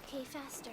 Okay, faster.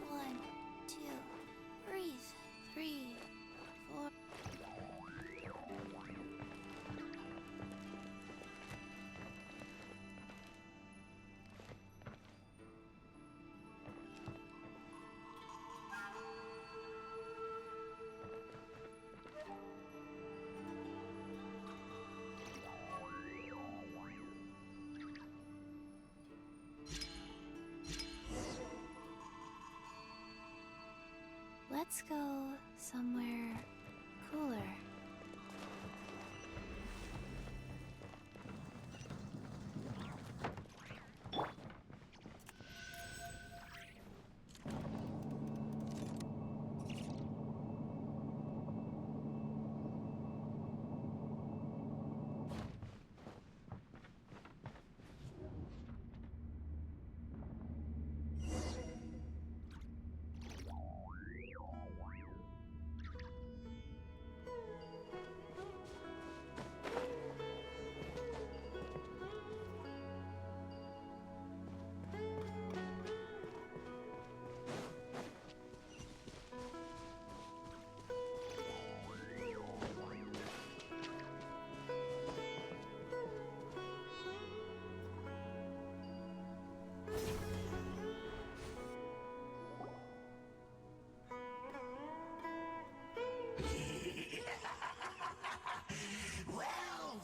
One, two, breathe. 3, 4. Let's go somewhere cooler.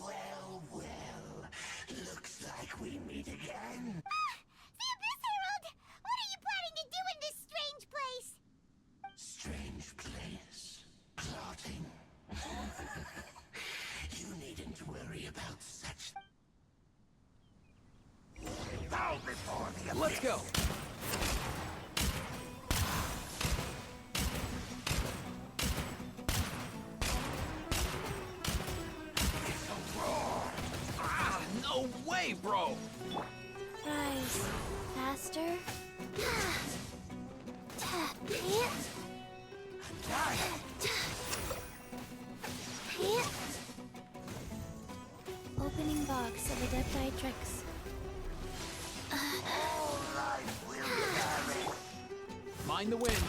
Well. Looks like we meet again. The Abyss Herald! What are you planning to do in this strange place? Strange place. Plotting. You needn't worry about such. Bow before the abyss. Let's go! Ah, no way, bro! Rise. Faster. Opening box of Adepti Tricks. All life will vary. Mind the wind.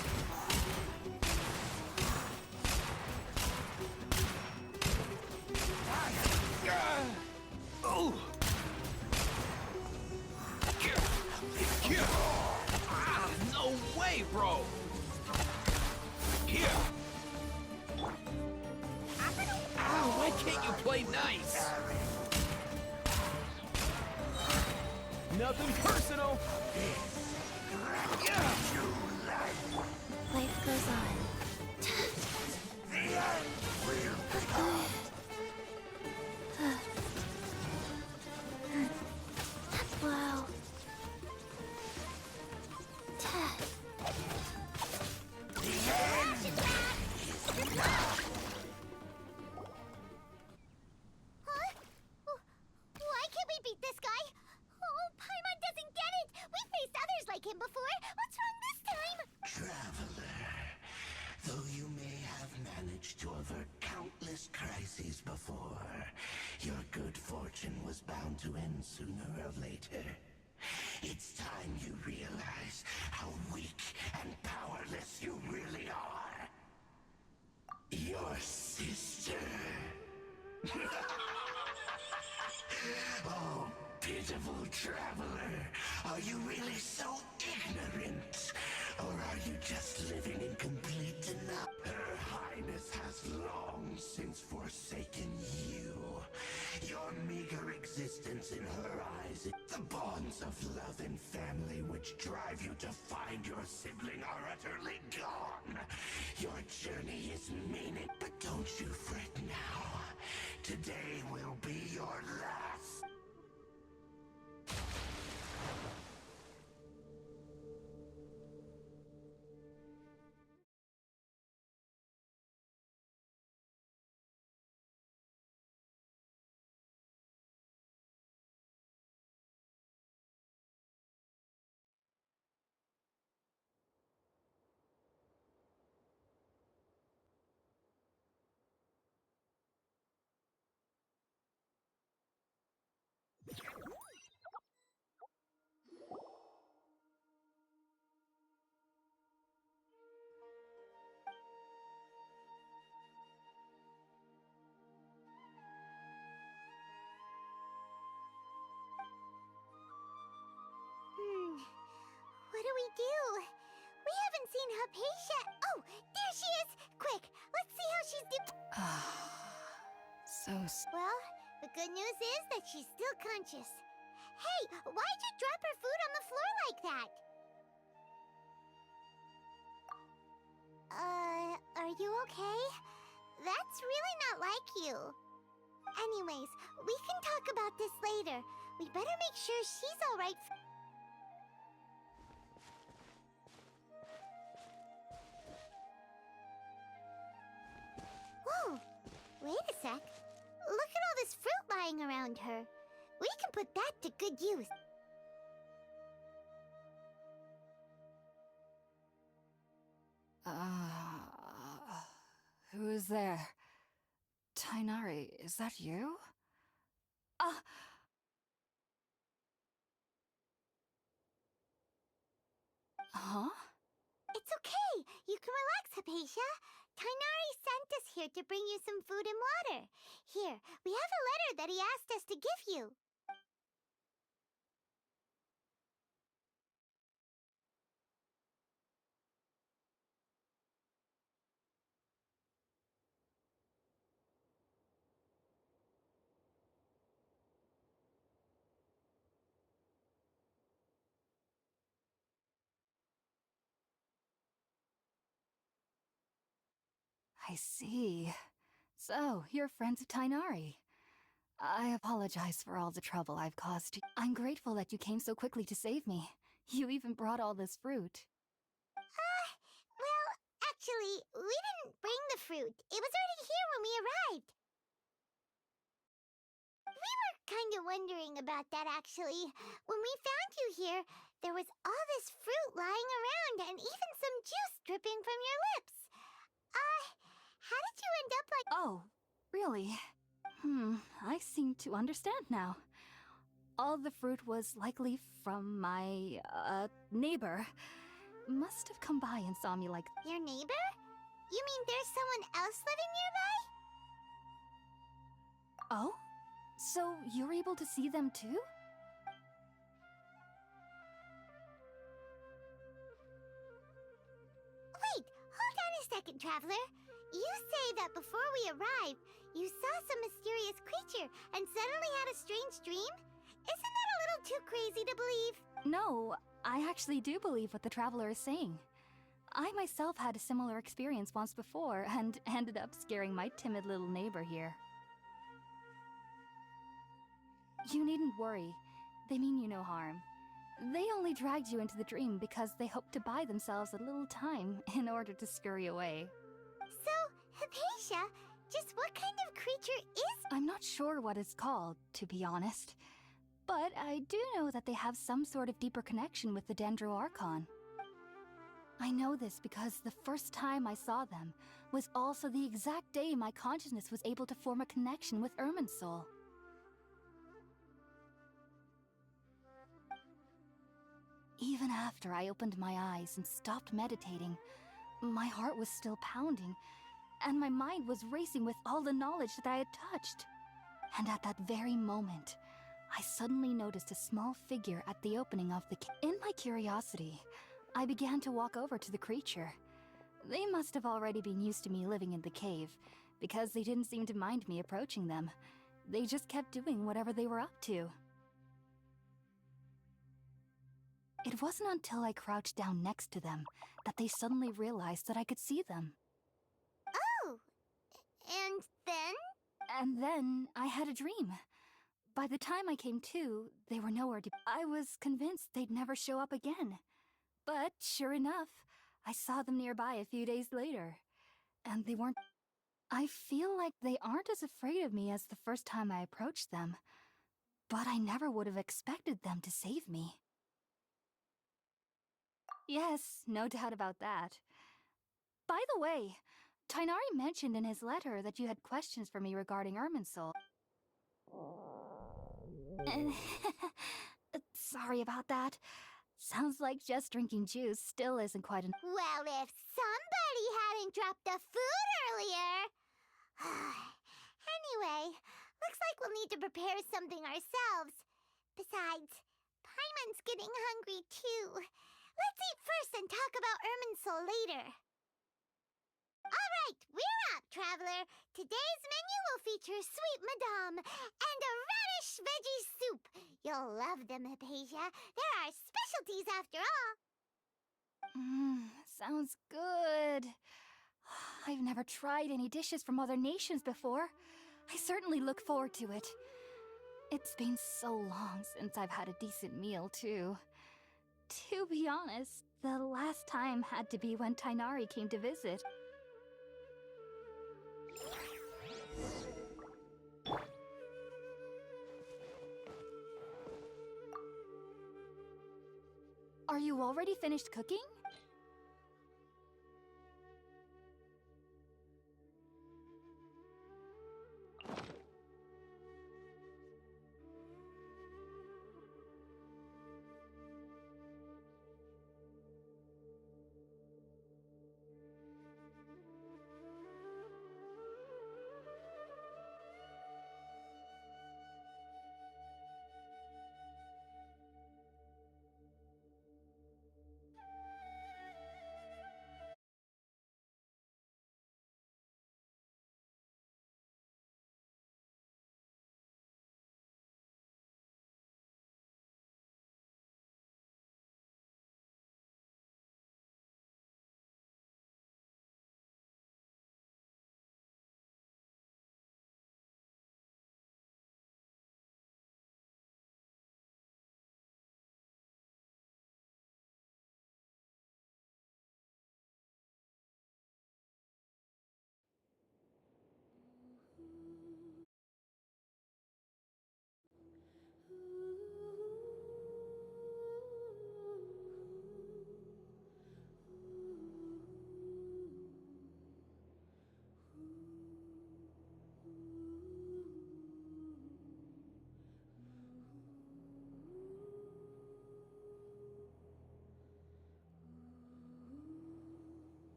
Oh! Ah, no way, bro! Here! Ow, why can't you play nice? Nothing personal! Life goes on. The end will come. him before. What's wrong this time? Traveler, though you may have managed to avert countless crises before, your good fortune was bound to end sooner or later. It's time you realize how weak and powerless you really are. Your sister. Oh, pitiful traveler. Are you really so ignorant? Or are you just living in complete denial? Her Highness has long since forsaken you. Your meager existence in her eyes, the bonds of love and family which drive you to find your sibling are utterly gone. Your journey is meaningless, but don't you fret now. Today will be your last. What do we do? We haven't seen Hypatia. Oh, there she is! Quick, let's see how she's Well, the good news is that she's still conscious. Hey, why'd you drop her food on the floor like that? Are you okay? That's really not like you. Anyways, we can talk about this later. We better make sure she's alright. Whoa! Wait a sec. Look at all this fruit lying around her. We can put that to good use. Who is there? Tainari, is that you? Huh? It's okay. You can relax, Hypatia. Tainari sent us here to bring you some food and water. Here, we have a letter that he asked us to give you. I see. So, you're friends of Tainari. I apologize for all the trouble I've caused you. I'm grateful that you came so quickly to save me. You even brought all this fruit. Well, actually, we didn't bring the fruit. It was already here when we arrived. We were kind of wondering about that, actually. When we found you here, there was all this fruit lying around and even some juice dripping from your lips. How did you end up like... Oh, really? I seem to understand now. All the fruit was likely from my, neighbor. Must have come by and saw me like... Your neighbor? You mean there's someone else living nearby? Oh? So you're able to see them too? Wait, hold on a second, Traveler. You say that before we arrived, you saw some mysterious creature and suddenly had a strange dream? Isn't that a little too crazy to believe? No, I actually do believe what the traveler is saying. I myself had a similar experience once before and ended up scaring my timid little neighbor here. You needn't worry. They mean you no harm. They only dragged you into the dream because they hoped to buy themselves a little time in order to scurry away. So, Hypatia, just what kind of creature is... I'm not sure what it's called, to be honest. But I do know that they have some sort of deeper connection with the Dendro Archon. I know this because the first time I saw them was also the exact day my consciousness was able to form a connection with Irminsul. Even after I opened my eyes and stopped meditating, my heart was still pounding, and my mind was racing with all the knowledge that I had touched. And at that very moment, I suddenly noticed a small figure at the opening of the cave. In my curiosity, I began to walk over to the creature. They must have already been used to me living in the cave, because they didn't seem to mind me approaching them. They just kept doing whatever they were up to. It wasn't until I crouched down next to them that they suddenly realized that I could see them. Oh! And then? And then I had a dream. By the time I came to, they were nowhere to. I was convinced they'd never show up again. But sure enough, I saw them nearby a few days later. And they weren't. I feel like they aren't as afraid of me as the first time I approached them. But I never would have expected them to save me. Yes, no doubt about that. By the way, Tainari mentioned in his letter that you had questions for me regarding Irminsul. Sorry about that. Sounds like just drinking juice still isn't quite enough. Well, if somebody hadn't dropped the food earlier... Anyway, looks like we'll need to prepare something ourselves. Besides, Paimon's getting hungry too. Let's eat first and talk about Irminsul later. All right, we're up, traveler. Today's menu will feature sweet madame and a radish veggie soup. You'll love them, Hypatia. They're our specialties after all. Sounds good. I've never tried any dishes from other nations before. I certainly look forward to it. It's been so long since I've had a decent meal, too. To be honest, the last time had to be when Tainari came to visit. Are you already finished cooking?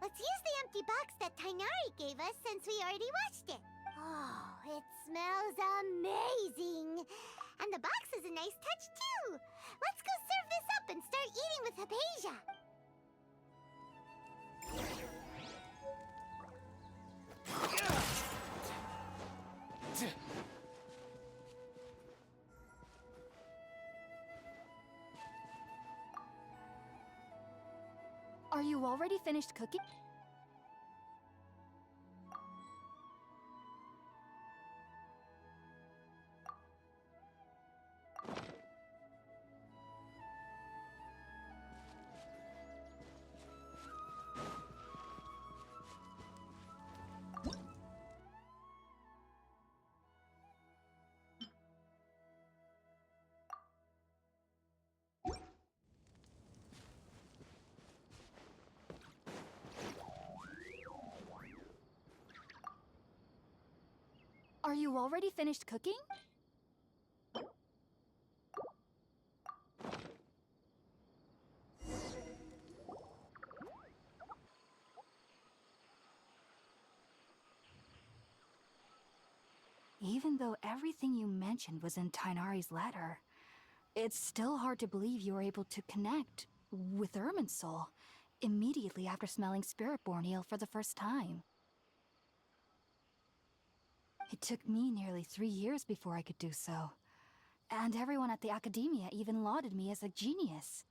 Let's use the empty box that Tainari gave us since we already washed it. Oh, it smells amazing. And the box is a nice touch, too. Let's go serve this up and start eating with Hypatia. Are you already finished cooking? Are you already finished cooking? Even though everything you mentioned was in Tainari's letter, it's still hard to believe you were able to connect with Irminsul immediately after smelling Spiritborn eel for the first time. It took me nearly 3 years before I could do so. And everyone at the Academia even lauded me as a genius.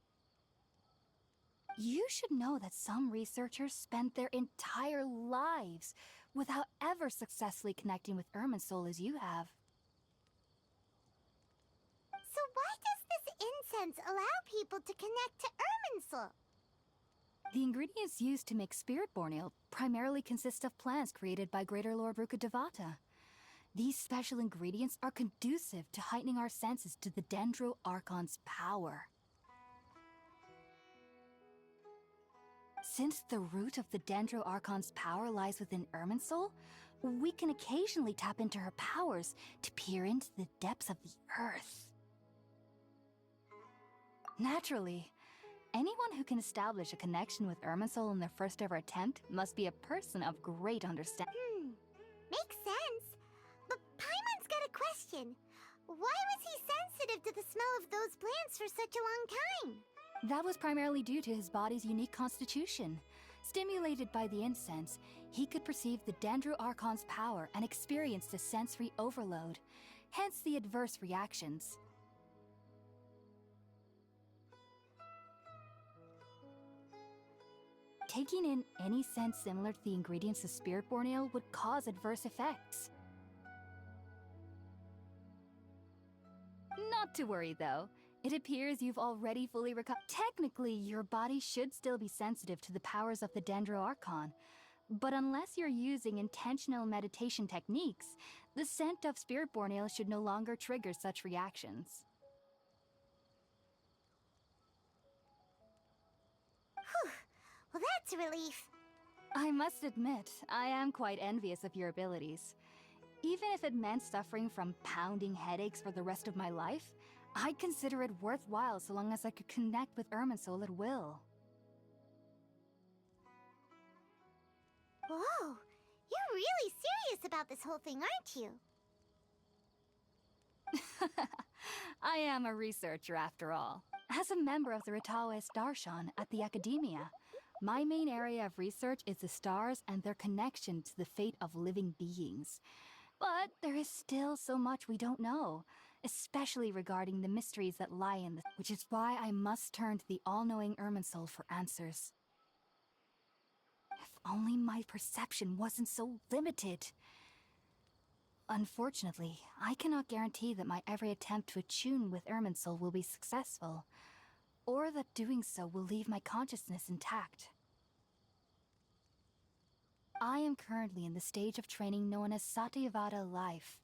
You should know that some researchers spent their entire lives without ever successfully connecting with Irminsul as you have. So why does this incense allow people to connect to Irminsul? The ingredients used to make Spiritborn ale primarily consist of plants created by Greater Lord Rukkhadevata. These special ingredients are conducive to heightening our senses to the Dendro Archon's power. Since the root of the Dendro Archon's power lies within Irminsul, we can occasionally tap into her powers to peer into the depths of the earth. Naturally, anyone who can establish a connection with Irminsul in their first ever attempt must be a person of great understanding. Makes sense. But Paimon's got a question. Why was he sensitive to the smell of those plants for such a long time? That was primarily due to his body's unique constitution. Stimulated by the incense, he could perceive the Dendro Archon's power and experienced a sensory overload, hence the adverse reactions. Taking in any scent similar to the ingredients of Spiritborn ale would cause adverse effects. Not to worry, though. It appears you've already fully recovered. Technically, your body should still be sensitive to the powers of the Dendro Archon. But unless you're using intentional meditation techniques, the scent of Spiritborn ale should no longer trigger such reactions. Whew. Well, that's a relief. I must admit, I am quite envious of your abilities. Even if it meant suffering from pounding headaches for the rest of my life, I'd consider it worthwhile so long as I could connect with Irminsul at will. Whoa, you're really serious about this whole thing, aren't you? I am a researcher after all. As a member of the Ritawe Darshan at the Academia, my main area of research is the stars and their connection to the fate of living beings. But there is still so much we don't know, especially regarding the mysteries that lie in which is why I must turn to the all-knowing Irminsul for answers. If only my perception wasn't so limited. Unfortunately, I cannot guarantee that my every attempt to attune with Irminsul will be successful, or that doing so will leave my consciousness intact. I am currently in the stage of training known as Satyavada life.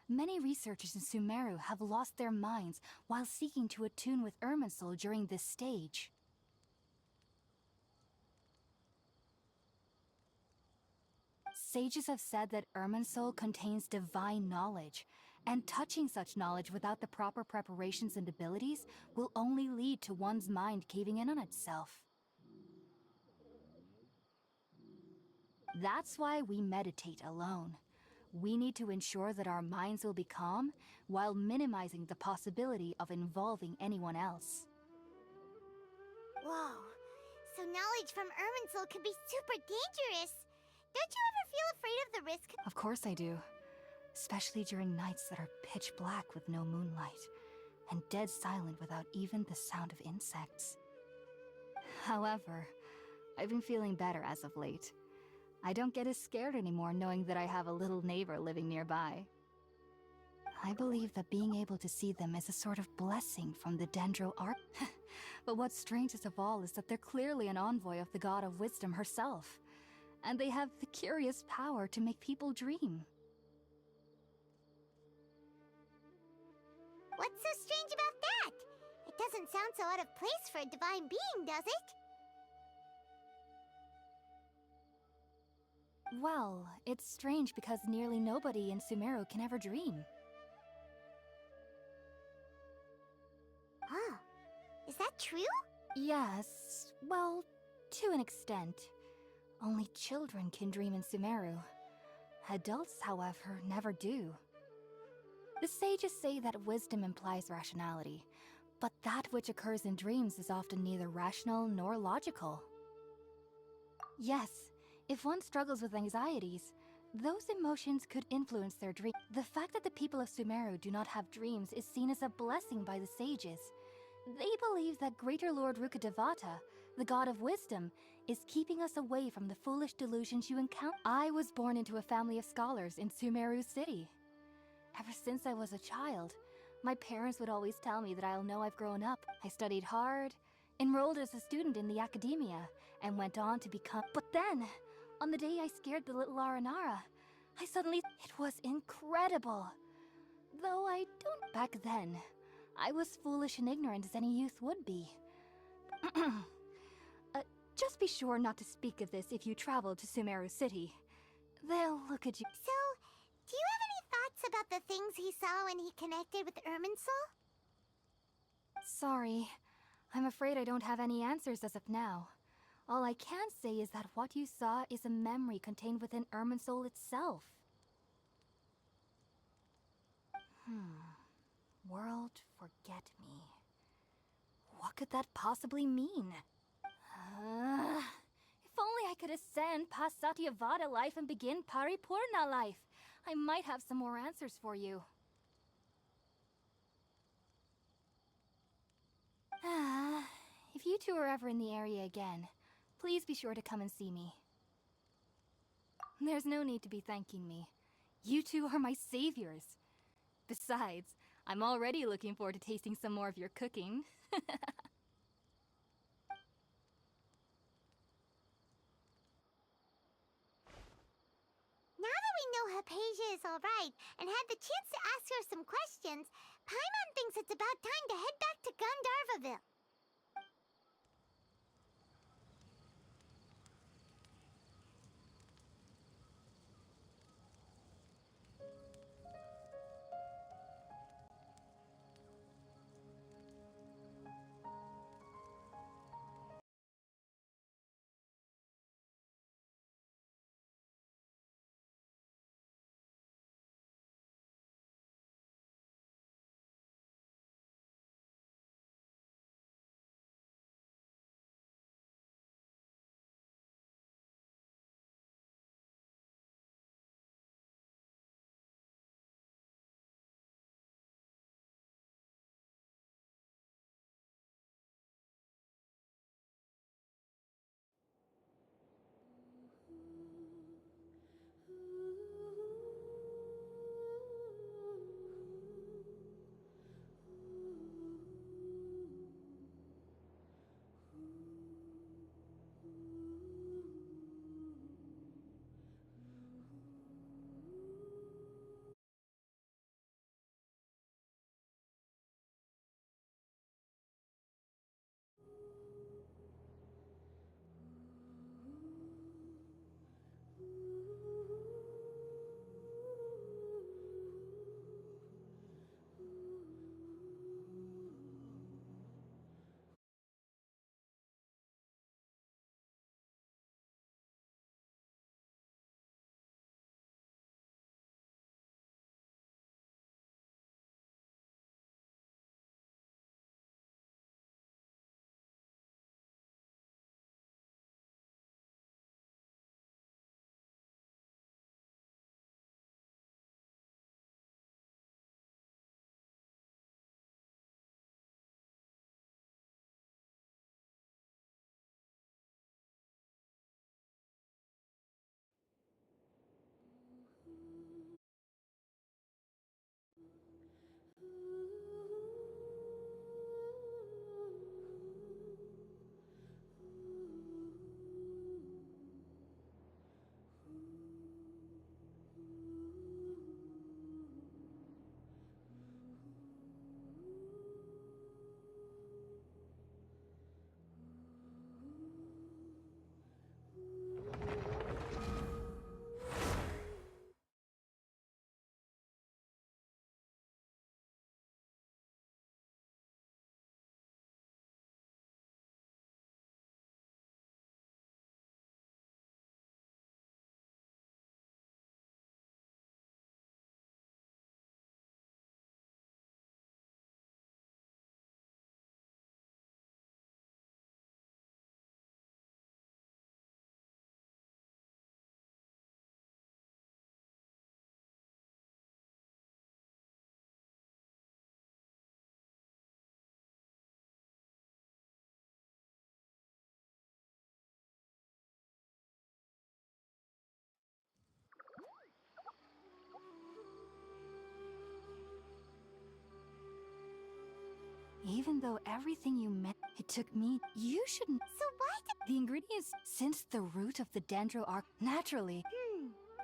Many researchers in Sumeru have lost their minds while seeking to attune with Irminsul during this stage. Sages have said that Irminsul contains divine knowledge, and touching such knowledge without the proper preparations and abilities will only lead to one's mind caving in on itself. That's why we meditate alone. We need to ensure that our minds will be calm while minimizing the possibility of involving anyone else. Whoa. So knowledge from Irminsul can be super dangerous. Don't you ever feel afraid of the risk? Of course I do. Especially during nights that are pitch black with no moonlight, and dead silent without even the sound of insects. However, I've been feeling better as of late. I don't get as scared anymore knowing that I have a little neighbor living nearby. I believe that being able to see them is a sort of blessing from the Dendro Arc. But what's strangest of all is that they're clearly an envoy of the God of Wisdom herself. And they have the curious power to make people dream. What's so strange about that? It doesn't sound so out of place for a divine being, does it? Well, it's strange because nearly nobody in Sumeru can ever dream. Oh, is that true? Yes, well, to an extent. Only children can dream in Sumeru. Adults, however, never do. The sages say that wisdom implies rationality, but that which occurs in dreams is often neither rational nor logical. Yes, if one struggles with anxieties, those emotions could influence their dream. The fact that the people of Sumeru do not have dreams is seen as a blessing by the sages. They believe that Greater Lord Rukkhadevata, the god of wisdom, is keeping us away from the foolish delusions you encounter. I was born into a family of scholars in Sumeru City. Ever since I was a child, my parents would always tell me that I'll know I've grown up. I studied hard, enrolled as a student in the academia, and went on to become... But then, on the day I scared the little Aranara, I suddenly... It was incredible. Though I don't back then. I was foolish and ignorant as any youth would be. Just be sure not to speak of this if you travel to Sumeru City. They'll look at you... So, do you have any thoughts about the things he saw when he connected with Irminsul? Sorry. I'm afraid I don't have any answers as of now. All I can say is that what you saw is a memory contained within Irminsul itself. World forget me. What could that possibly mean? If only I could ascend past Satyavada life and begin Paripurna life, I might have some more answers for you. If you two are ever in the area again, please be sure to come and see me. There's no need to be thanking me. You two are my saviors. Besides, I'm already looking forward to tasting some more of your cooking. Now that we know Hypatia is alright and had the chance to ask her some questions, Paimon thinks it's about time to head back to Gandharvaville. Even though everything you meant, it took me. You shouldn't. So why did... The ingredients, since the root of the dendro are naturally.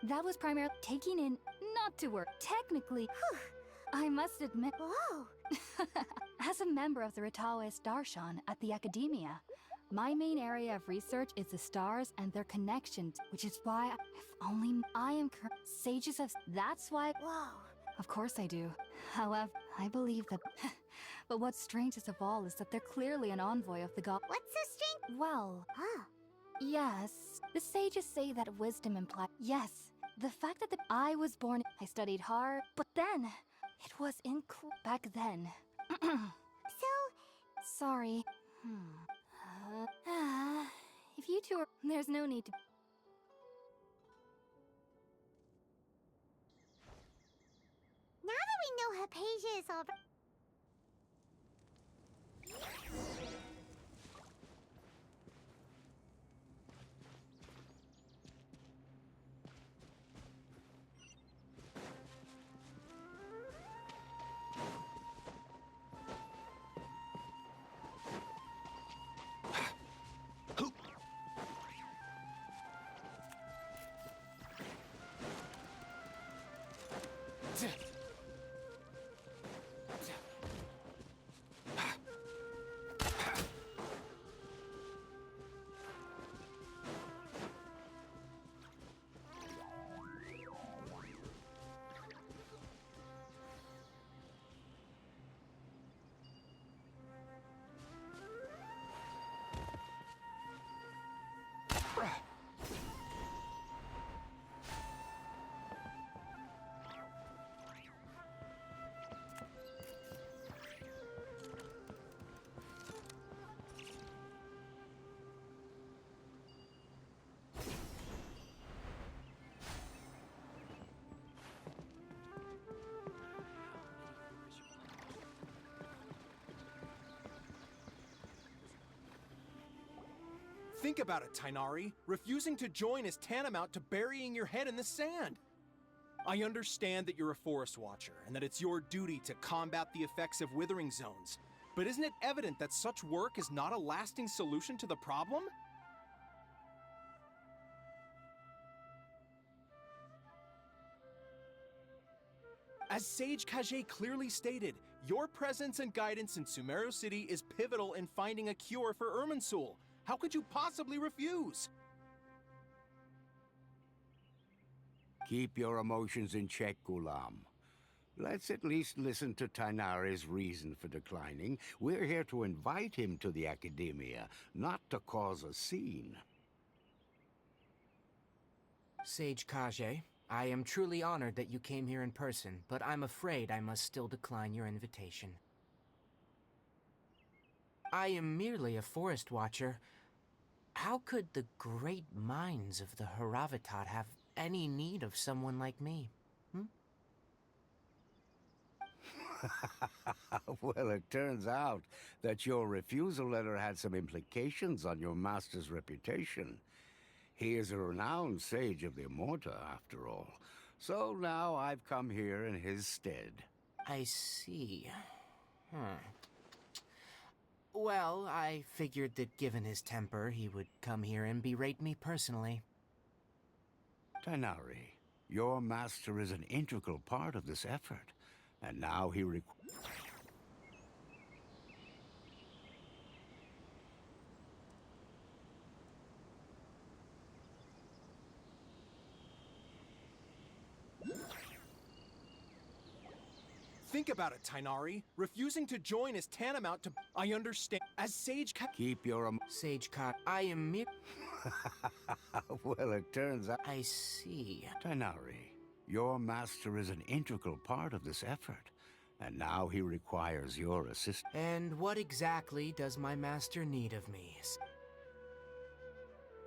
That was primarily taking in, not to work. Technically, I must admit. Whoa. As a member of the Ritaoist Darshan at the Academia, my main area of research is the stars and their connections, which is why, if only I am sages of. That's why. Whoa. Of course I do. However, I believe that. But what's strangest of all is that they're clearly an envoy of the god. What's so strange? Well, Huh. yes. The sages say that wisdom implies. Yes. The fact that I was born. I studied hard, but then. It was back then. So, Sorry. If you two are. There's no need to. now that we know Hypatia is all... Think about it, Tainari. Refusing to join is tantamount to burying your head in the sand. I understand that you're a forest watcher, and that it's your duty to combat the effects of withering zones. But isn't it evident that such work is not a lasting solution to the problem? As Sage Kage clearly stated, your presence and guidance in Sumeru City is pivotal in finding a cure for Irminsul. How could you possibly refuse? Keep your emotions in check, Gulam. Let's at least listen to Tainari's reason for declining. We're here to invite him to the Academia, not to cause a scene. Sage Kage, I am truly honored that you came here in person, but I'm afraid I must still decline your invitation. I am merely a forest watcher. How could the great minds of the Haravatat have any need of someone like me? Well, it turns out that your refusal letter had some implications on your master's reputation. He is a renowned sage of the Immorta, after all. So now I've come here in his stead. I see. Well, I figured that given his temper, he would come here and berate me personally. Tainari, your master is an integral part of this effort, and now he Think about it, Tainari. Refusing to join is tantamount to... I understand. As Sage keep your... Sage Kage, I am Well, it turns out... I see. Tainari, your master is an integral part of this effort, and now he requires your assistance. And what exactly does my master need of me?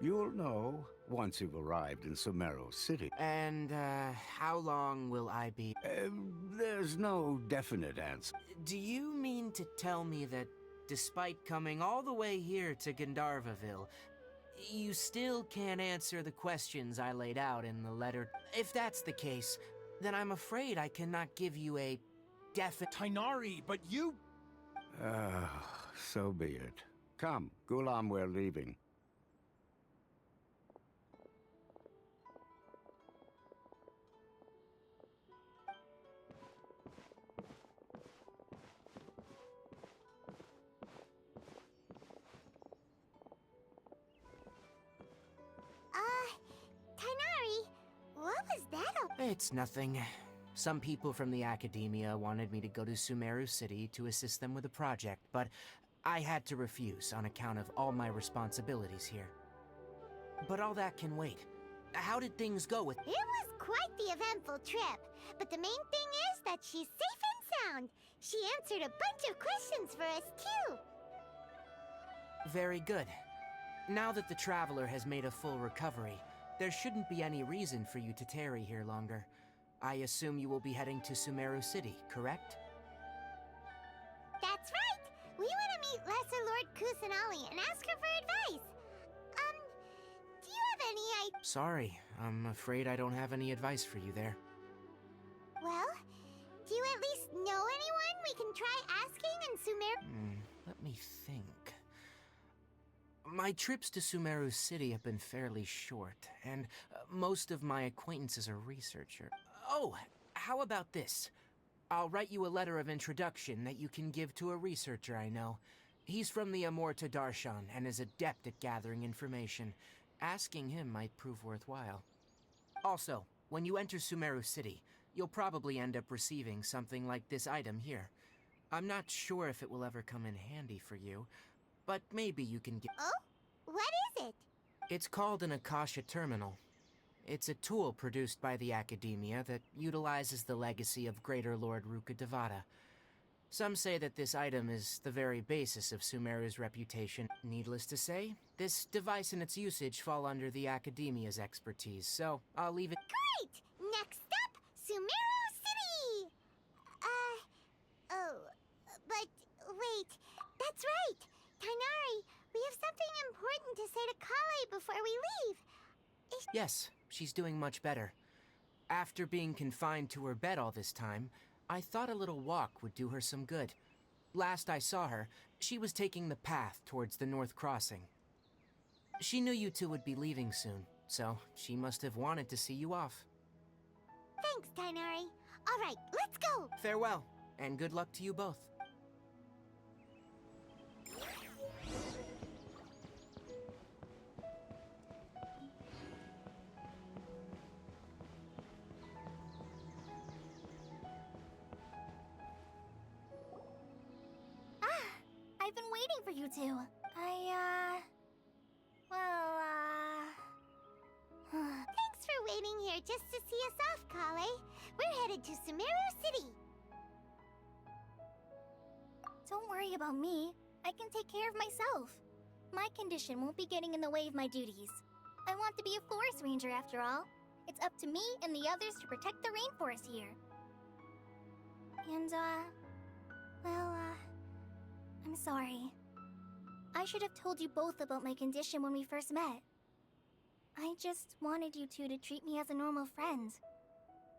You'll know once you've arrived in Sumeru City. And, how long will I be? There's no definite answer. Do you mean to tell me that, despite coming all the way here to Gandharvaville, you still can't answer the questions I laid out in the letter? If that's the case, then I'm afraid I cannot give you a definite... Tainari, but you... So be it. Come, Gulam, we're leaving. Tainari, what was that It's nothing. Some people from the academia wanted me to go to Sumeru City to assist them with a project, but I had to refuse on account of all my responsibilities here. But all that can wait. How did things go with... It was quite the eventful trip, but the main thing is that she's safe and sound. She answered a bunch of questions for us, too. Very good. Now that the Traveler has made a full recovery, there shouldn't be any reason for you to tarry here longer. I assume you will be heading to Sumeru City, correct? That's right! We want to meet Lesser Lord Kusanali and ask her for advice. Do you have any idea? Sorry, I'm afraid I don't have any advice for you there. Well, do you at least know anyone we can try asking in Sumeru? Let me think. My trips to Sumeru City have been fairly short, and most of my acquaintances are researchers. Oh, how about this? I'll write you a letter of introduction that you can give to a researcher I know. He's from the Amorta Darshan and is adept at gathering information. Asking him might prove worthwhile. Also, when you enter Sumeru City, you'll probably end up receiving something like this item here. I'm not sure if it will ever come in handy for you, but maybe you can get... Oh? What is it? It's called an Akasha Terminal. It's a tool produced by the Academia that utilizes the legacy of Greater Lord Rukkhadevata. Some say that this item is the very basis of Sumeru's reputation. Needless to say, this device and its usage fall under the Academia's expertise, so I'll leave it... Great! Next up, Sumeru City! But wait, that's right! Tainari, we have something important to say to Kale before we leave. Yes, she's doing much better. After being confined to her bed all this time, I thought a little walk would do her some good. Last I saw her, she was taking the path towards the North Crossing. She knew you two would be leaving soon, so she must have wanted to see you off. Thanks, Tainari. All right, let's go! Farewell, and good luck to you both. I've been waiting for you two. Thanks for waiting here just to see us off, Kale. We're headed to Sumeru City. Don't worry about me. I can take care of myself. My condition won't be getting in the way of my duties. I want to be a forest ranger after all. It's up to me and the others to protect the rainforest here. And, I'm sorry. I should have told you both about my condition when we first met. I just wanted you two to treat me as a normal friend.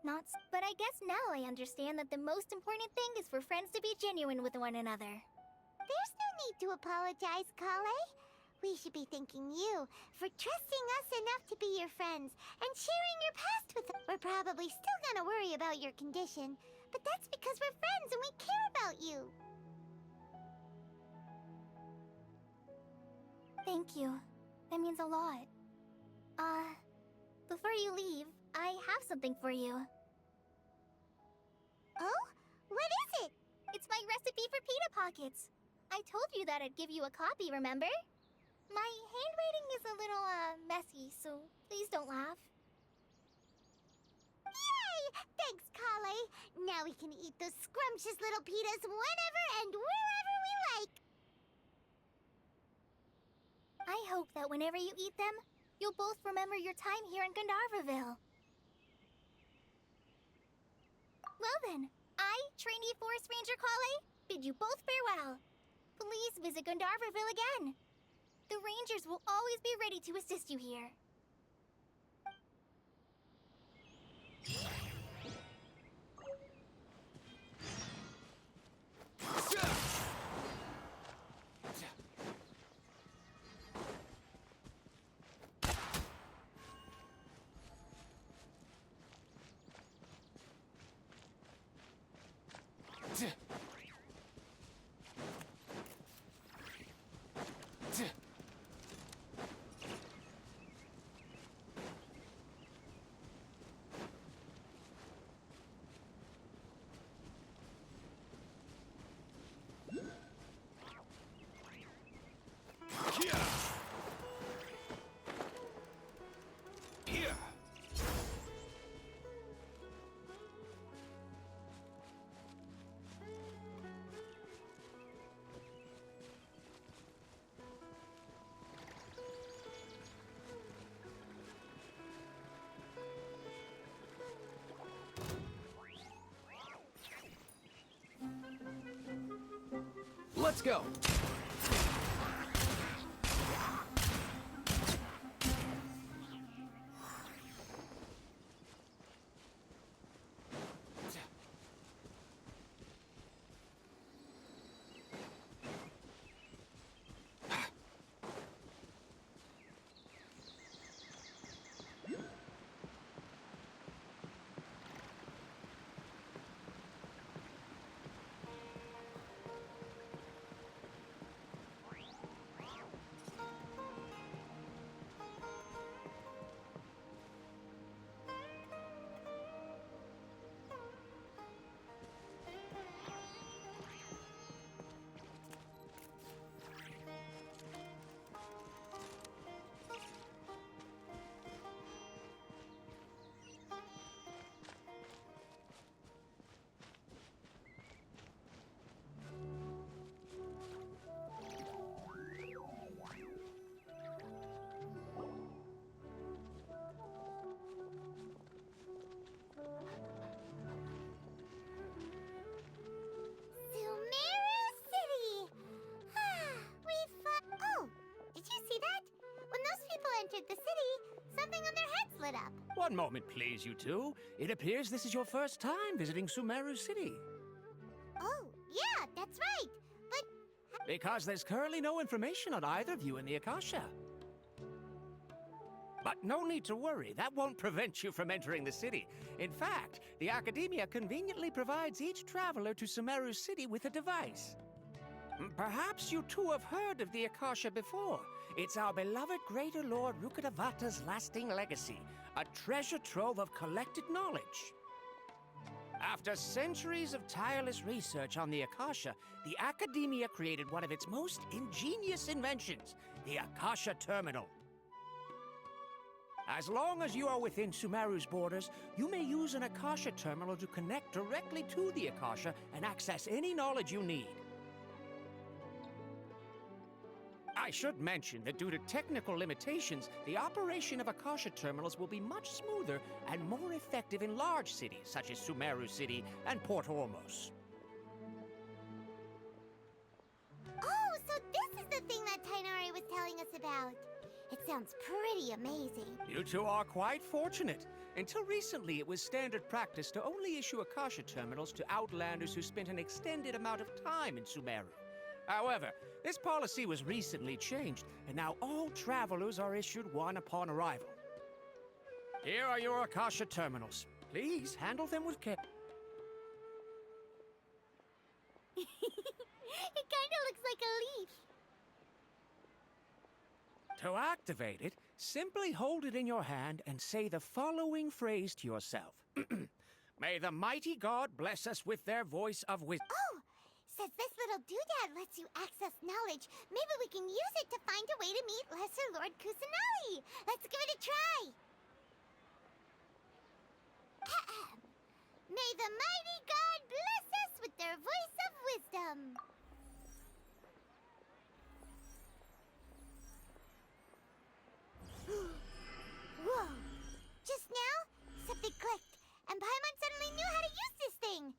But I guess now I understand that the most important thing is for friends to be genuine with one another. There's no need to apologize, Kale. We should be thanking you for trusting us enough to be your friends and sharing your past with us. We're probably still gonna worry about your condition, but that's because we're friends and we care about you. Thank you. That means a lot. Before you leave, I have something for you. Oh? What is it? It's my recipe for pita pockets. I told you that I'd give you a copy, remember? My handwriting is a little, messy, so please don't laugh. Yay! Thanks, Kale. Now we can eat those scrumptious little pitas whenever and wherever we like. I hope that whenever you eat them, you'll both remember your time here in Gandharvaville. Well then, I, trainee Forest Ranger Kale, bid you both farewell. Please visit Gandharvaville again. The Rangers will always be ready to assist you here. Let's go. Sumeru City! Oh, did you see that? When those people entered the city, something on their heads lit up. One moment, please, you two. It appears this is your first time visiting Sumeru City. Oh, yeah, that's right. But Because there's currently no information on either of you in the Akasha. But no need to worry, that won't prevent you from entering the city. In fact, the Academia conveniently provides each traveler to Sumeru City with a device. Perhaps you two have heard of the Akasha before. It's our beloved Greater Lord Rukkhadevata's lasting legacy, a treasure trove of collected knowledge. After centuries of tireless research on the Akasha, the Academia created one of its most ingenious inventions, the Akasha Terminal. As long as you are within Sumeru's borders, you may use an Akasha Terminal to connect directly to the Akasha and access any knowledge you need. I should mention that due to technical limitations, the operation of Akasha terminals will be much smoother and more effective in large cities such as Sumeru City and Port Ormos. oh, so this is the thing that Tainari was telling us about. It sounds pretty amazing. You two are quite fortunate. Until recently, it was standard practice to only issue Akasha terminals to outlanders who spent an extended amount of time in Sumeru. However, this policy was recently changed, and now all travelers are issued one upon arrival. Here are your Akasha terminals. Please handle them with care. It kind of looks like a leaf. To activate it, simply hold it in your hand and say the following phrase to yourself. May the mighty God bless us with their voice of wisdom. Oh, says this little doodad lets you access knowledge. Maybe we can use it to find a way to meet Lesser Lord Kusanali. Let's give it a try. May the mighty God bless us with their voice of wisdom. Whoa! Just now, something clicked, and Paimon suddenly knew how to use this thing.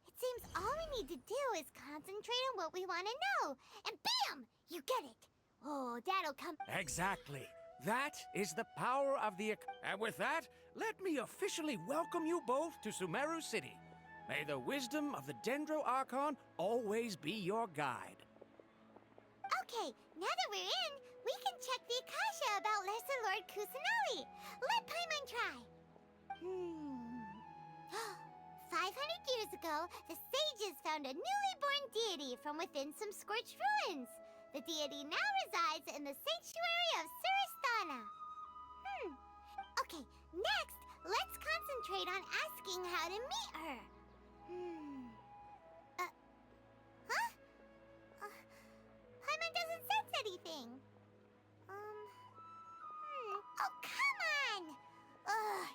It seems all we need to do is concentrate on what we want to know, and bam! You get it. Oh, that'll come. Exactly. That is the power of the... And with that, let me officially welcome you both to Sumeru City. May the wisdom of the Dendro Archon always be your guide. Okay, now that we're in, we can check the Akasha about Lesser Lord Kusanali. Let Paimon try. 500 years ago, the sages found a newly born deity from within some scorched ruins. The deity now resides in the sanctuary of Surasthana. Okay, next, let's concentrate on asking how to meet her. Paimon doesn't sense anything. Oh, come on! Ugh.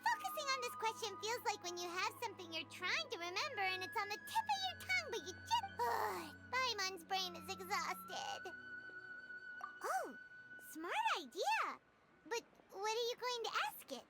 Focusing on this question feels like when you have something you're trying to remember and it's on the tip of your tongue, but you just... Paimon's brain is exhausted. Oh, smart idea. But what are you going to ask it?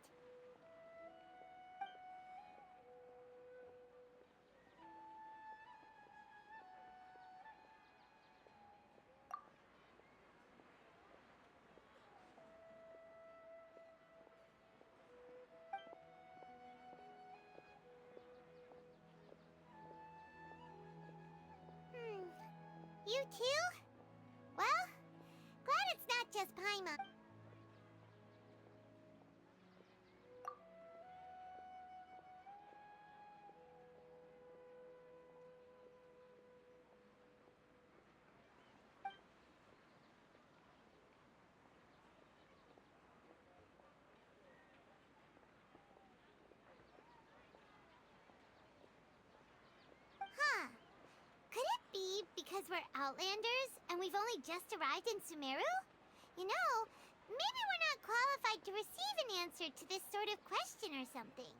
You too? Well, glad it's not just Paimon. Huh. Could it be because we're Outlanders and we've only just arrived in Sumeru? You know, maybe we're not qualified to receive an answer to this sort of question or something.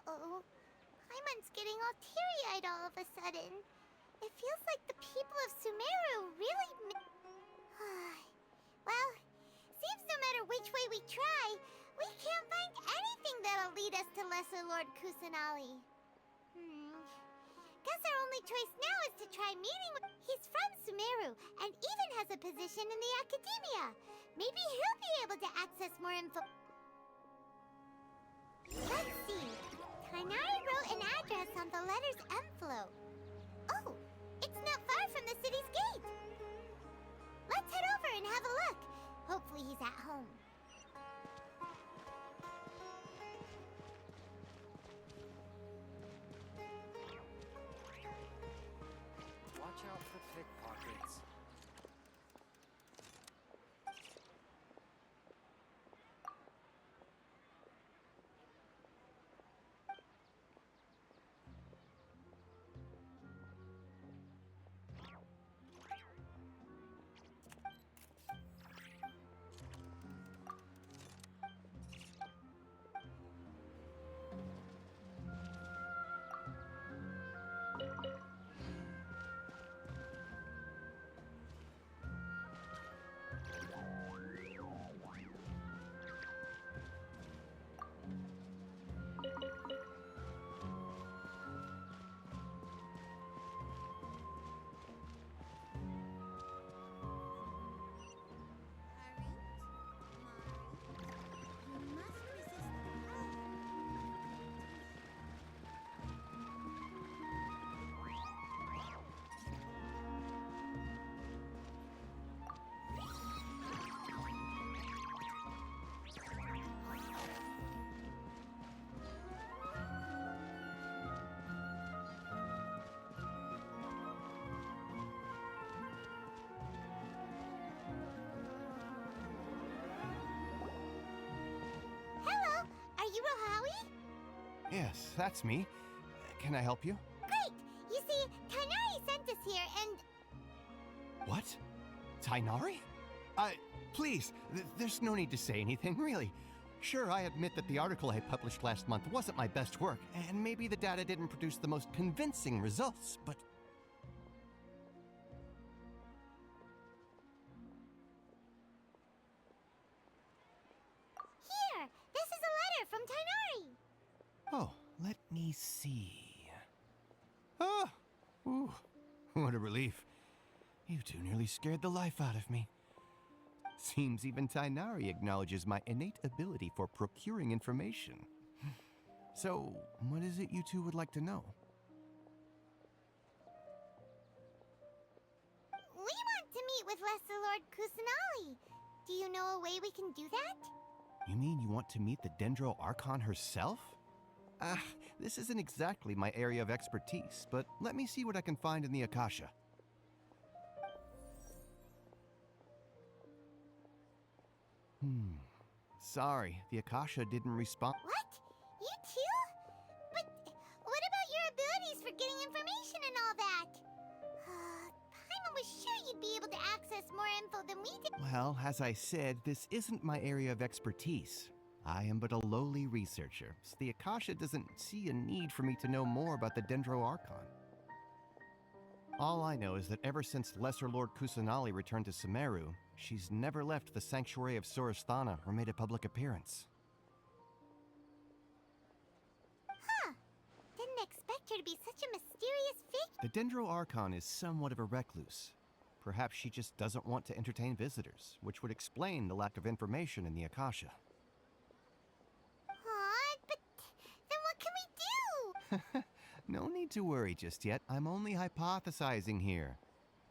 Uh-oh. Paimon's getting all teary-eyed all of a sudden. It feels like the people of Sumeru really well, seems no matter which way we try, we can't find anything that'll lead us to Lesser Lord Kusanali. Guess our only choice now is to try meeting with... He's from Sumeru, and even has a position in the Academia. Maybe he'll be able to access more info... Let's see. Tainari wrote an address on the letter's envelope. Oh, it's not far from the city's gate. Let's head over and have a look. Hopefully he's at home. Watch out for pickpockets. Are you Rohawi? Yes, that's me. Can I help you? Great! You see, Tainari sent us here and... What? Tainari? Please, there's no need to say anything, really. Sure, I admit that the article I published last month wasn't my best work, and maybe the data didn't produce the most convincing results, but... Here! This is a letter from Tainari! Oh, let me see. Ah! Ooh, what a relief. You two nearly scared the life out of me. Seems even Tainari acknowledges my innate ability for procuring information. So, what is it you two would like to know? We want to meet with Lesser Lord Kusanali. Do you know a way we can do that? You mean you want to meet the Dendro Archon herself? This isn't exactly my area of expertise, but let me see what I can find in the Akasha. Sorry, the Akasha didn't respond. What? You too? But what about your abilities for getting information and all that? Paimon was sure you'd be able to access more info than we did. Well, as I said, this isn't my area of expertise. I am but a lowly researcher, so the Akasha doesn't see a need for me to know more about the Dendro Archon. All I know is that ever since Lesser Lord Kusanali returned to Sumeru, she's never left the Sanctuary of Sorasthana or made a public appearance. her to be such a mysterious figure? The Dendro Archon is somewhat of a recluse. Perhaps she just doesn't want to entertain visitors, which would explain the lack of information in the Akasha. Aw, but then what can we do? No need to worry just yet. I'm only hypothesizing here.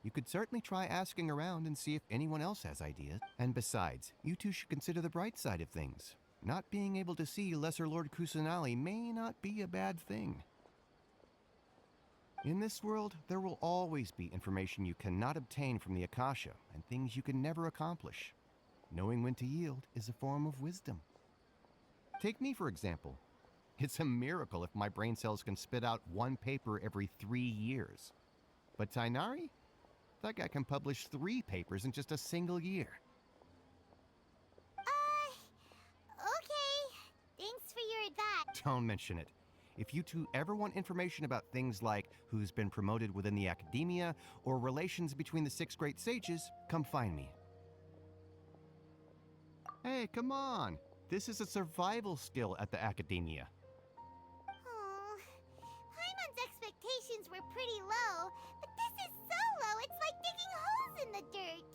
You could certainly try asking around and see if anyone else has ideas. And besides, you two should consider the bright side of things. Not being able to see Lesser Lord Kusanali may not be a bad thing. In this world, there will always be information you cannot obtain from the Akasha and things you can never accomplish. Knowing when to yield is a form of wisdom. Take me, for example. It's a miracle if my brain cells can spit out one paper every 3 years. But Tainari? That guy can publish 3 papers in just a single year. Okay. Thanks for your advice. Don't mention it. If you two ever want information about things like who's been promoted within the academia or relations between the 6 great sages, come find me. Hey, come on. This is a survival skill at the academia. Oh, Paimon's expectations were pretty low, but this is so low it's like digging holes in the dirt.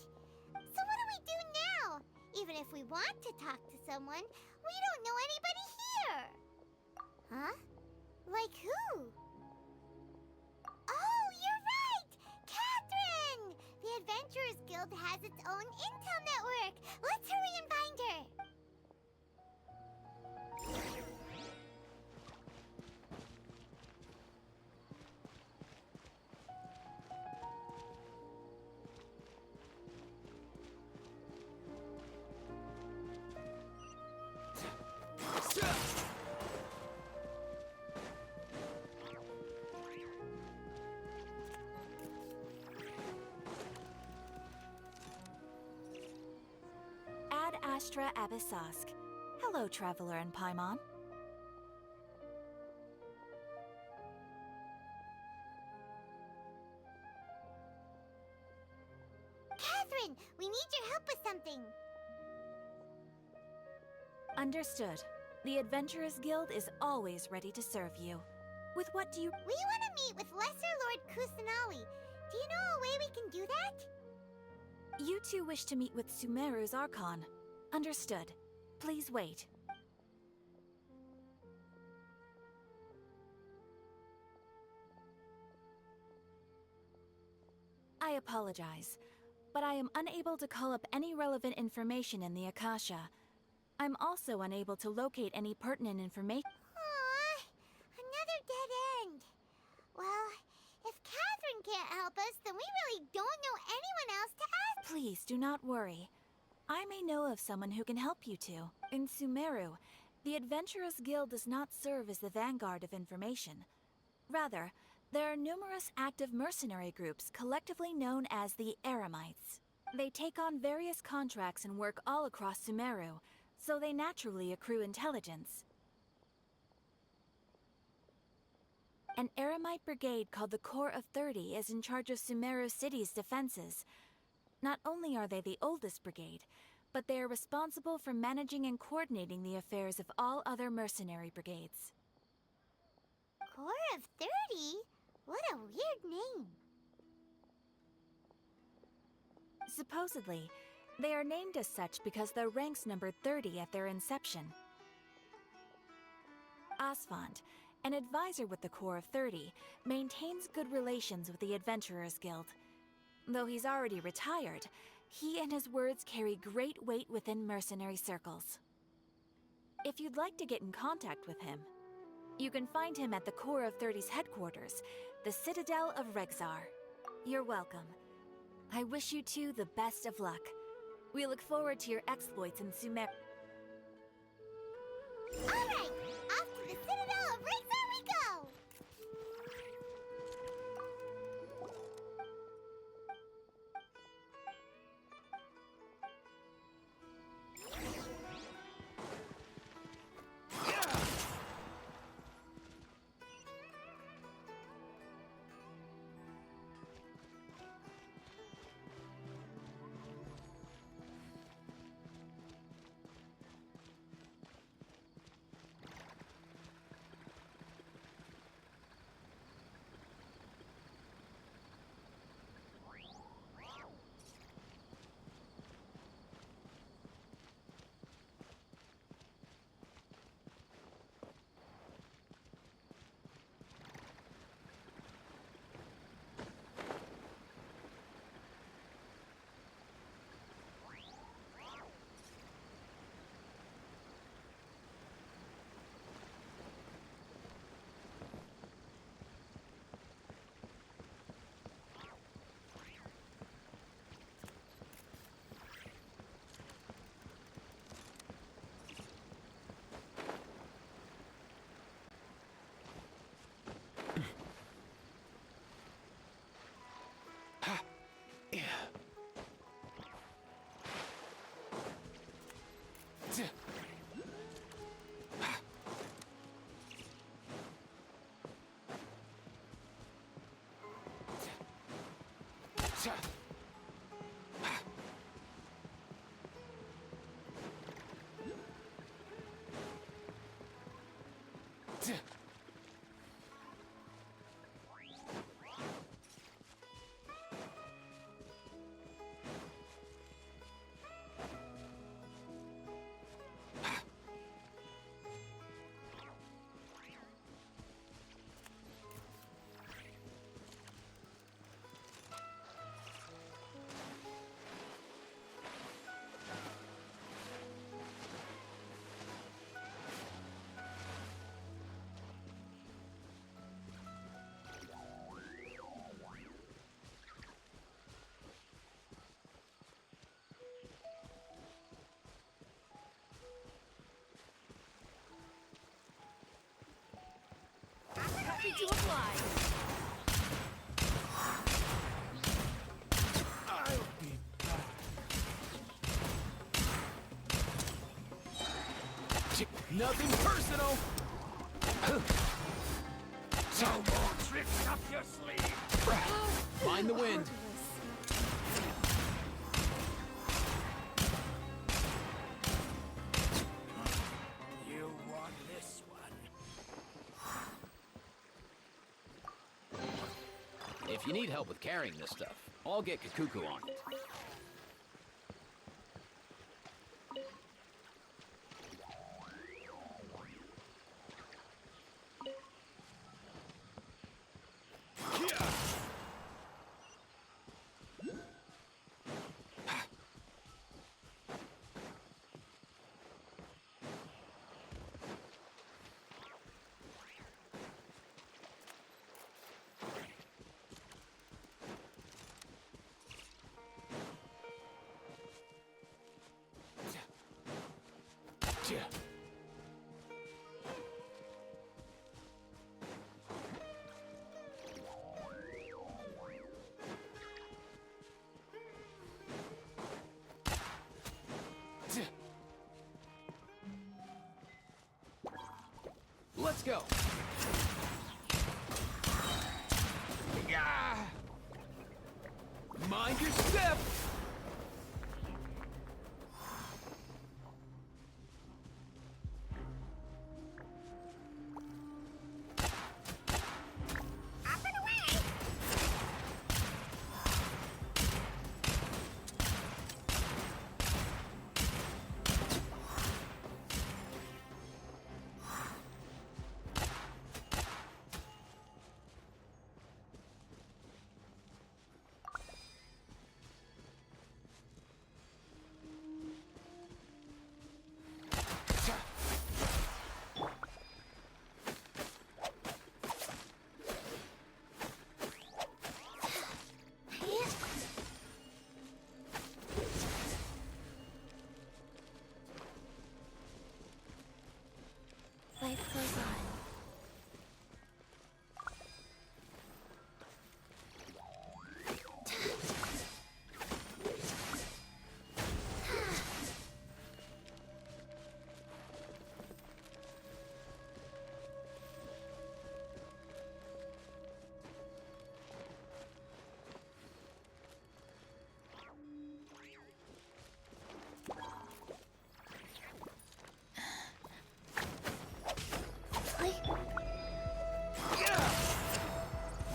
So what do we do now? Even if we want to talk to someone, we don't know anybody here. Huh? Like who? Oh, you're right! Catherine! The Adventurers Guild has its own intel network. Let's hurry and find her. Ad Astra Abyssosk. Hello, Traveler and Paimon. Catherine, we need your help with something. Understood. The Adventurers Guild is always ready to serve you. With what do you... We want to meet with Lesser Lord Kusanali. Do you know a way we can do that? You two wish to meet with Sumeru's Archon. Understood. Please wait. I apologize, but I am unable to call up any relevant information in the Akasha. I'm also unable to locate any pertinent information. Aww, another dead end. Well, if Catherine can't help us, then we really don't know anyone else to ask. Please do not worry. I may know of someone who can help you two. In Sumeru, the Adventurers Guild does not serve as the vanguard of information. Rather, there are numerous active mercenary groups collectively known as the Eremites. They take on various contracts and work all across Sumeru, so they naturally accrue intelligence. An Eremite brigade called the Corps of 30 is in charge of Sumeru City's defenses. Not only are they the oldest brigade, but they are responsible for managing and coordinating the affairs of all other mercenary brigades. Corps of 30? What a weird name. Supposedly, they are named as such because their ranks numbered 30 at their inception. Asfand, an advisor with the Corps of 30, maintains good relations with the Adventurers Guild. Though he's already retired, he and his words carry great weight within mercenary circles. If you'd like to get in contact with him, you can find him at the Corps of 30's headquarters, the Citadel of Rexar. You're welcome. I wish you two the best of luck. We look forward to your exploits in Sumer. Alright, off to the Citadel of Rexar we go! Happy to apply. I'll be back. Nothing personal. No more tricks up your sleeve. Mind the wind. You want this one. If you need help with carrying this stuff, I'll get Kakuku on it. Let's go. Yeah. Mind your step. Life goes on.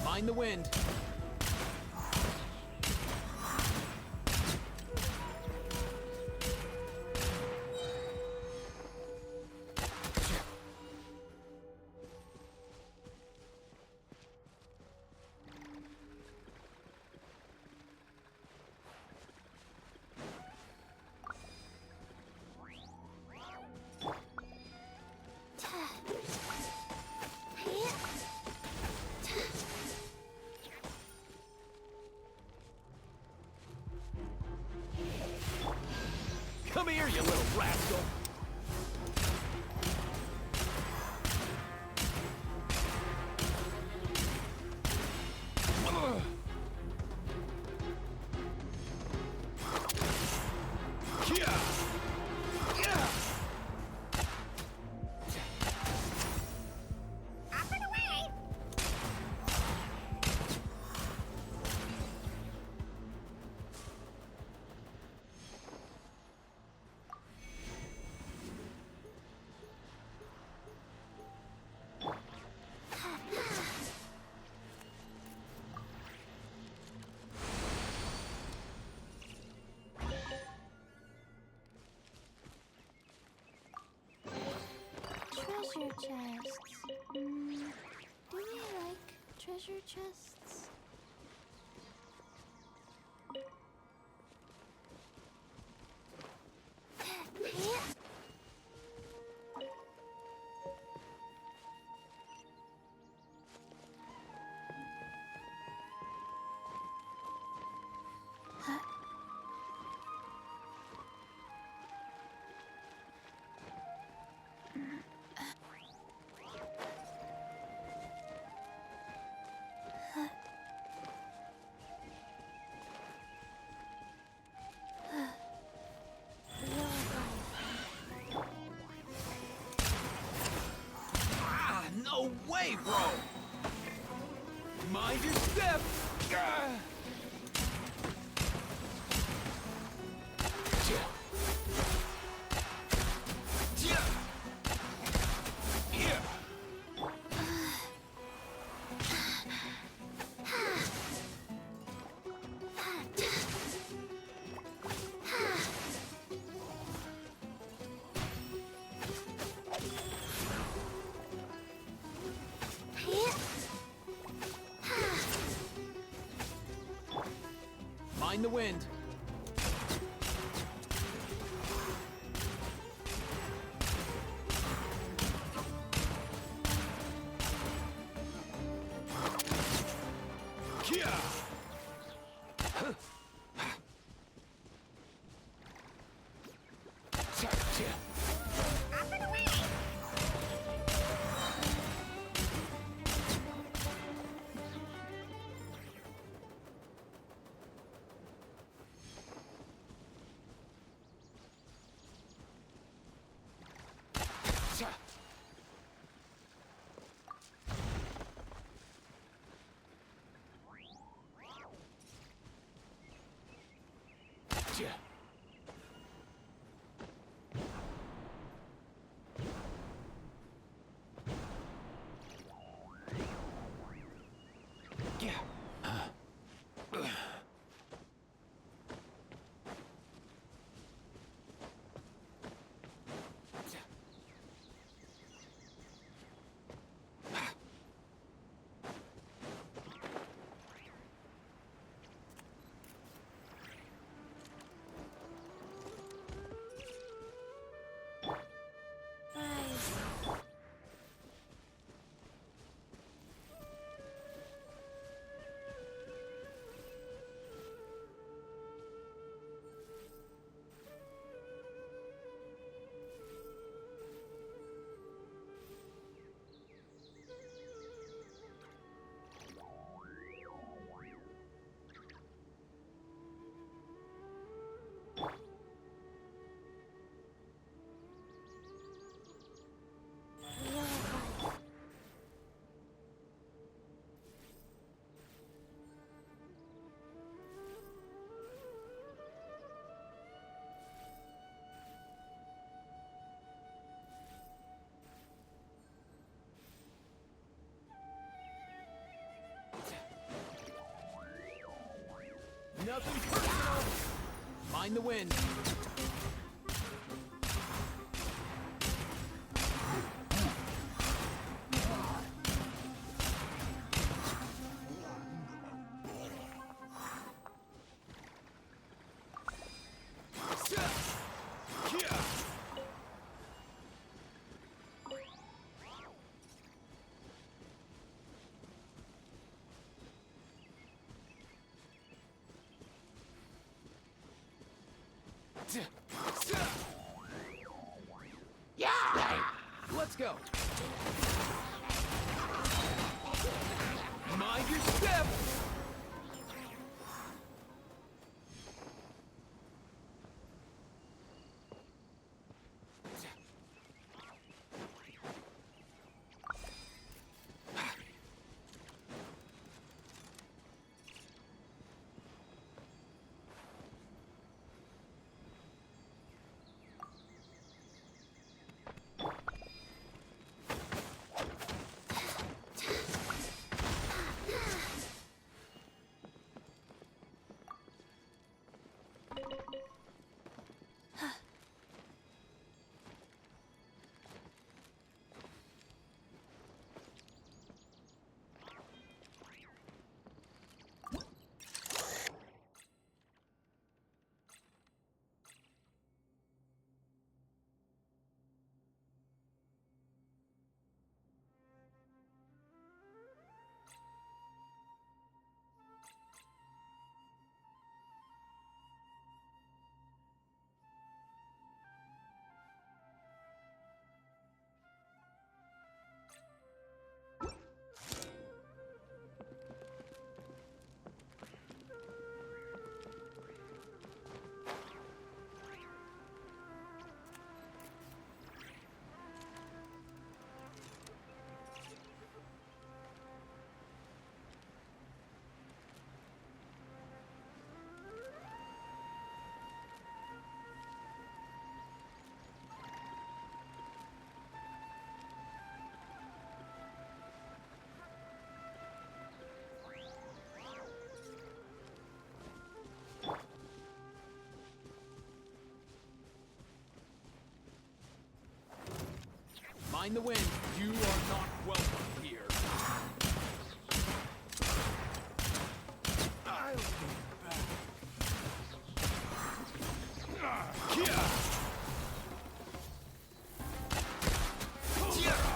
Mind the wind. Come here, you little rascal! Treasure chests. Do you like treasure chests? Ah, no way, bro! Mind your step! Ah. Mind the wind. Nothing personal. Mind the wind. Let's go. Mind your step. Mind the wind. You are not welcome here. I'll be back.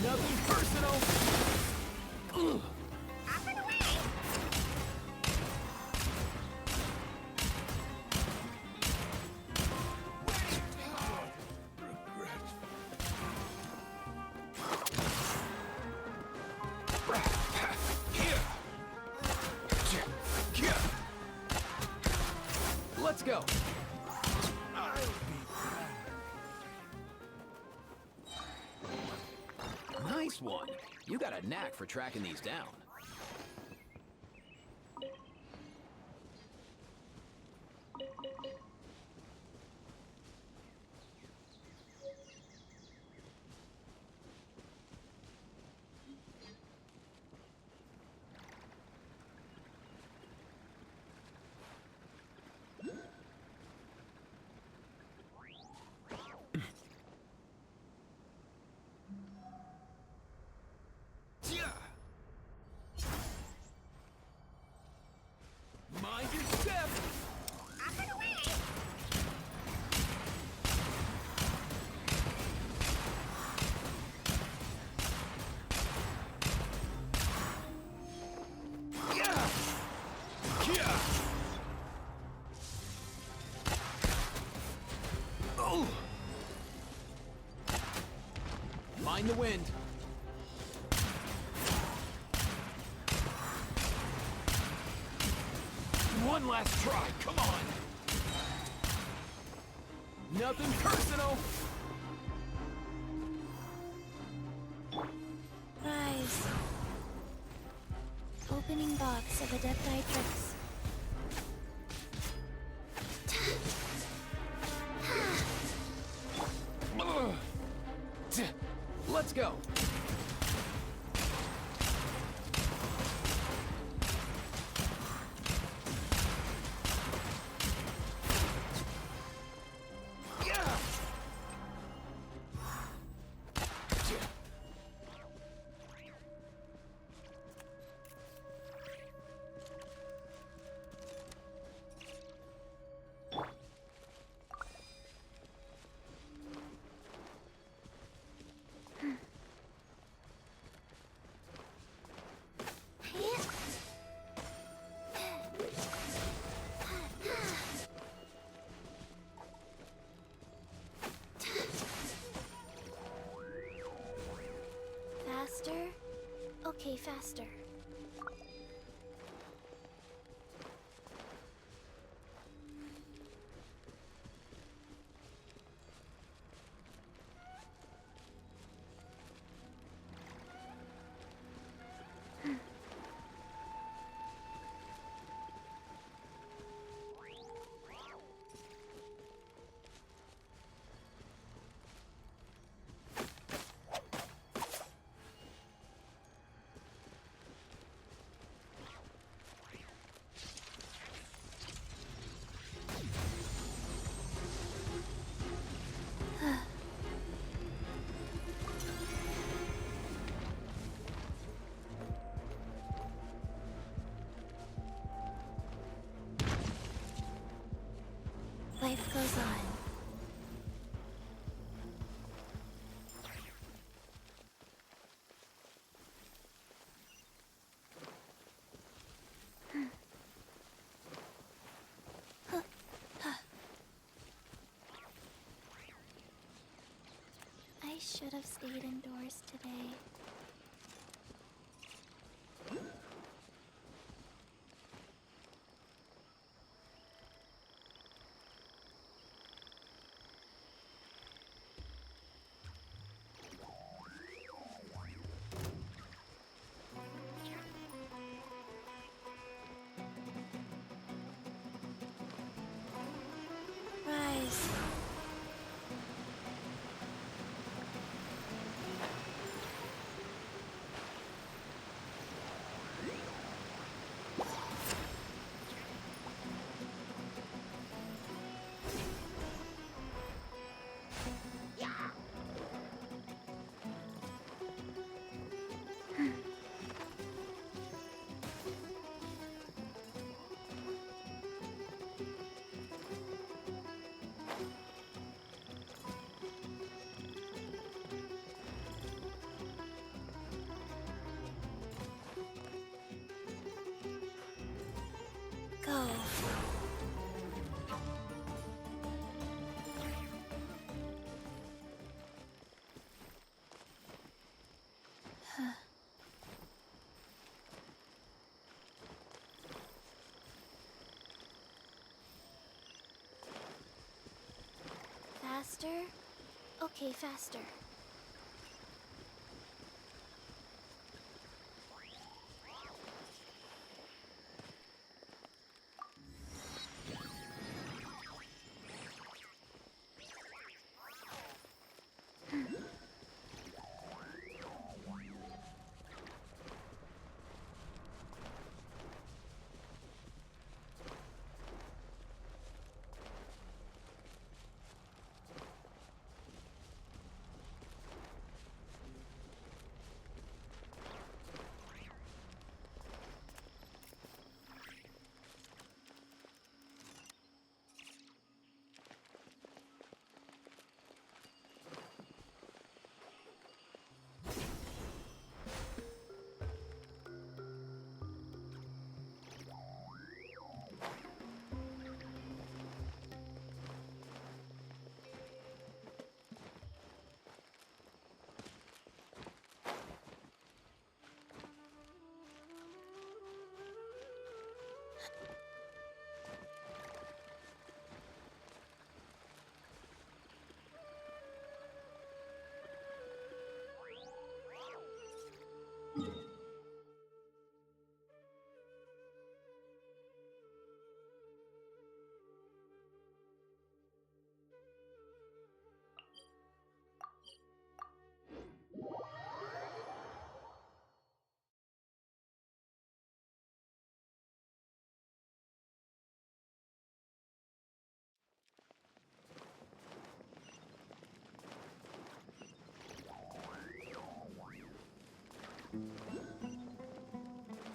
Nothing personal. Up and away! Let's go. Nice one. You got a knack for tracking these down. Mind your step. Up and away! Oh. Mind the wind. One last try, come on! Nothing personal. Rise. Opening box of Adepti Let's go. Faster? Okay, faster. Life goes on. I should have stayed indoors today. Rise. go. Faster? Okay, faster.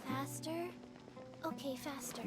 Faster? Okay, faster.